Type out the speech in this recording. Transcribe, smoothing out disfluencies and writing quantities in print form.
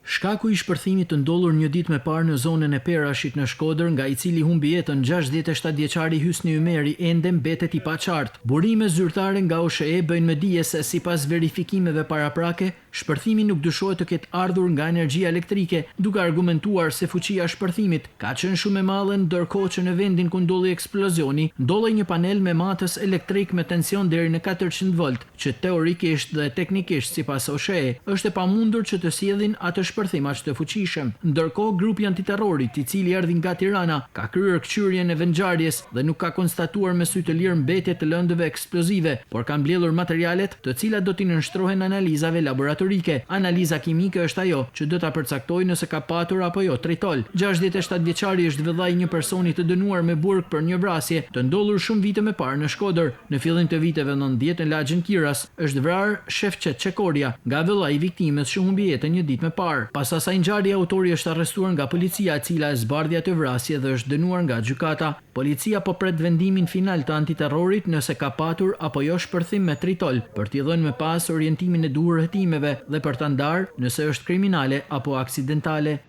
Shkaku i shpërthimit të ndodhur një ditë më parë në zonën e Perashit në Shkodër, nga i cili humbi jetën 67-vjeçari Hysni Ymeri, ende mbetet i paqartë. Burime zyrtare nga OSHE bëjnë me dije se sipas verifikimeve paraprake, shpërthimi nuk dyshohet të ketë ardhur nga energjia elektrike, duke argumentuar se fuqia e shpërthimit ka qenë shumë e madhe, ndërkohë që në vendin ku ndodhi eksplozioni, ndodhej një panel me matës elektrik me tension deri në 400 volt, që teorikisht dhe teknikisht sipas OSHE është e pamundur që të sjellin atë shpërthim aq të fuqishëm. Ndërkohë, grupi antiterrorit, i cili erdhi nga Tirana, ka kryer kçyrjen e vendngjarjes dhe nuk ka konstatuar me sy të lirë mbetje të lëndëve eksplozive, por ka mbledhur materialet të cilat do t'i nënshtrohen analizave laboratorike. Analiza kimike është ajo që do ta përcaktojë nëse ka patur apo jo tritol. 67-vjeçari është vëllai i një personi të dënuar me burg për një vrasje të ndodhur shumë vite më parë në Shkodër. Në fillim të viteve 90 në lagjin Kiras është vrarë Shefqet Çekoria, nga vëllai i viktimës që humbi jetën një ditë më parë. Pas asaj ngjarje, autori është arrestuar nga policia, e cila e zbardhi atë vrasje dhe është dënuar nga gjykata. Policia po pret vendimin final të antiterrorit nëse ka patur apo jo shpërthim me tritol, për t'i dhënë më pas orientimin e duhur hetimeve dhe për ta ndarë nëse është kriminale apo aksidentale.